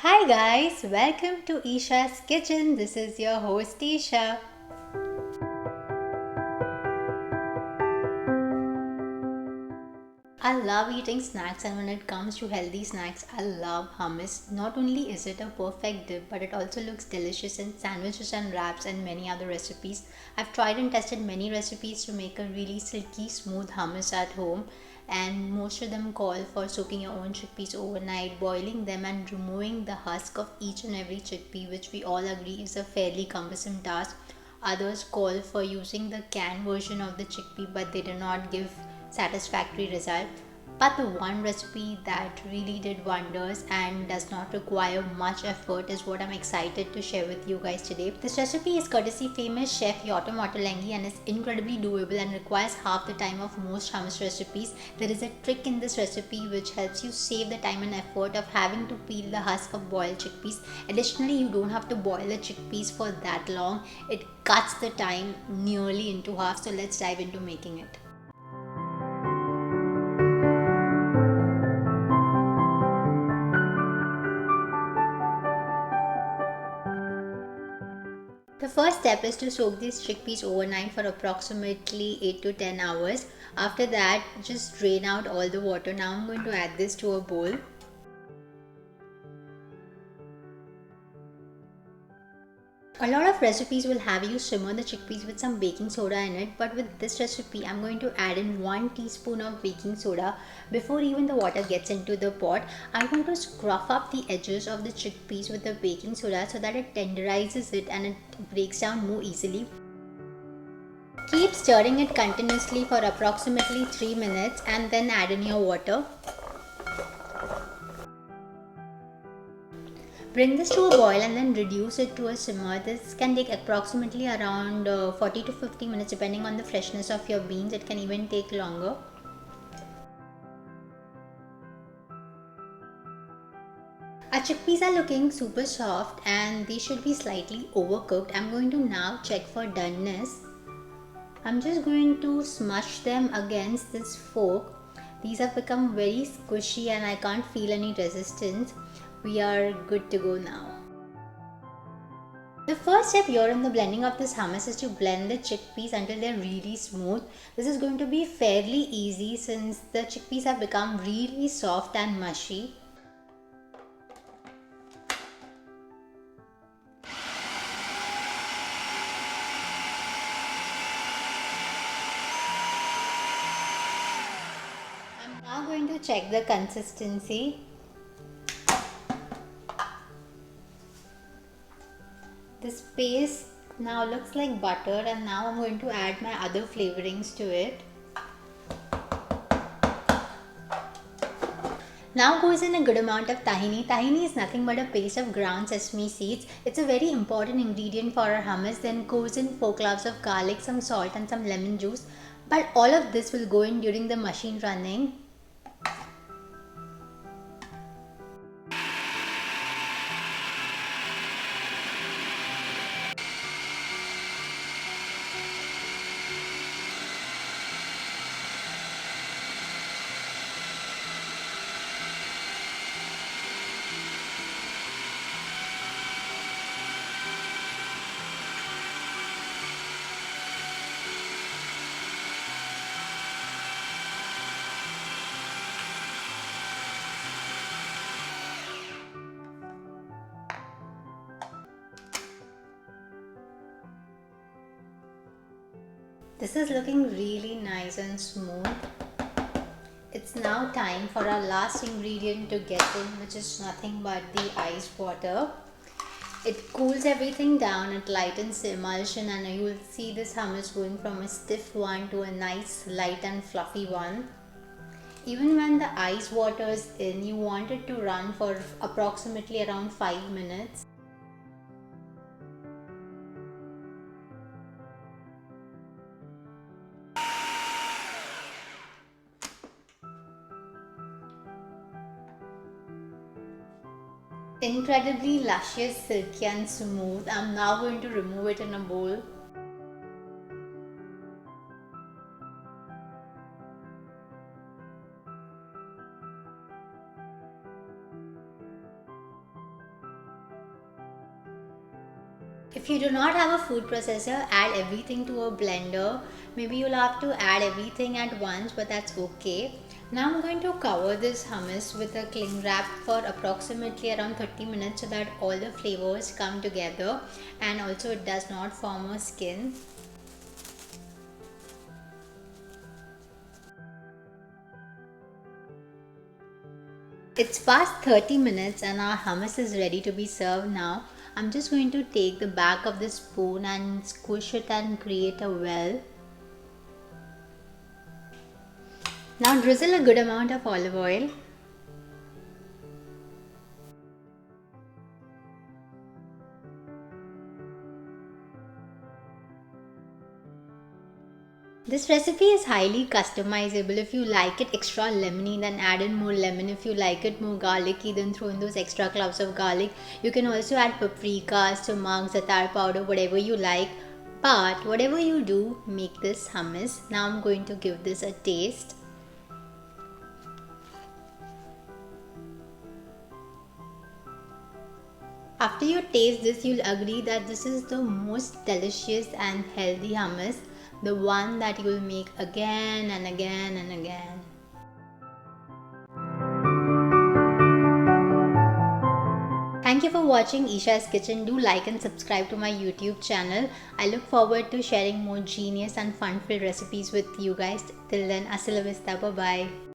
Hi guys, welcome to Isha's Kitchen. This is your host Isha. I love eating snacks, and when it comes to healthy snacks, I love hummus. Not only is it a perfect dip, but it also looks delicious in sandwiches and wraps and many other recipes. I've tried and tested many recipes to make a really silky smooth hummus at home, and most of them call for soaking your own chickpeas overnight, boiling them, and removing the husk of each and every chickpea, which we all agree is a fairly cumbersome task. Others call for using the canned version of the chickpea, but they do not give satisfactory result. But the one recipe that really did wonders and does not require much effort is what I'm excited to share with you guys today. This recipe is courtesy famous chef Yotam Ottolenghi and is incredibly doable and requires half the time of most hummus recipes. There is a trick in this recipe which helps you save the time and effort of having to peel the husk of boiled chickpeas. Additionally, you don't have to boil the chickpeas for that long. It cuts the time nearly into half. So let's dive into making it. The first step is to soak these chickpeas overnight for approximately 8 to 10 hours. After that, just drain out all the water. Now I'm going to add this to a bowl. A lot of recipes will have you simmer the chickpeas with some baking soda in it, but with this recipe, I'm going to add in 1 teaspoon of baking soda before even the water gets into the pot. I'm going to scruff up the edges of the chickpeas with the baking soda so that it tenderizes it and it breaks down more easily. Keep stirring it continuously for approximately 3 minutes and then add in your water. Bring this to a boil and then reduce it to a simmer. This can take approximately around 40 to 50 minutes depending on the freshness of your beans. It can even take longer. Our chickpeas are looking super soft and they should be slightly overcooked. I'm going to now check for doneness. I'm just going to smush them against this fork. These have become very squishy and I can't feel any resistance. We are good to go now. The first step here in the blending of this hummus is to blend the chickpeas until they're really smooth. This is going to be fairly easy since the chickpeas have become really soft and mushy. I'm now going to check the consistency. This paste now looks like butter, and now I'm going to add my other flavorings to it. Now goes in a good amount of tahini. Tahini is nothing but a paste of ground sesame seeds. It's a very important ingredient for our hummus. Then goes in 4 cloves of garlic, some salt and some lemon juice. But all of this will go in during the machine running. This is looking really nice and smooth. It's now time for our last ingredient to get in, which is nothing but the ice water. It cools everything down, it lightens the emulsion, and you will see this hummus going from a stiff one to a nice light and fluffy one. Even when the ice water is in, you want it to run for approximately around 5 minutes. Incredibly luscious, silky and smooth. I'm now going to remove it in a bowl. If you do not have a food processor, add everything to a blender. Maybe you'll have to add everything at once, but that's okay. Now I'm going to cover this hummus with a cling wrap for approximately around 30 minutes so that all the flavors come together and also it does not form a skin. It's past 30 minutes and our hummus is ready to be served now. I'm just going to take the back of the spoon and squish it and create a well. Now drizzle a good amount of olive oil. This recipe is highly customizable. If you like it extra lemony, then add in more lemon. If you like it more garlicky, then throw in those extra cloves of garlic. You can also add paprika, sumac, za'atar powder, whatever you like. But whatever you do, make this hummus. Now I'm going to give this a taste. After you taste this, you'll agree that this is the most delicious and healthy hummus, the one that you will make again and again and again. Thank you for watching Isha's Kitchen. Do like and subscribe to my YouTube channel. I look forward to sharing more genius and fun-filled recipes with you guys. Till then, hasta la vista, bye bye.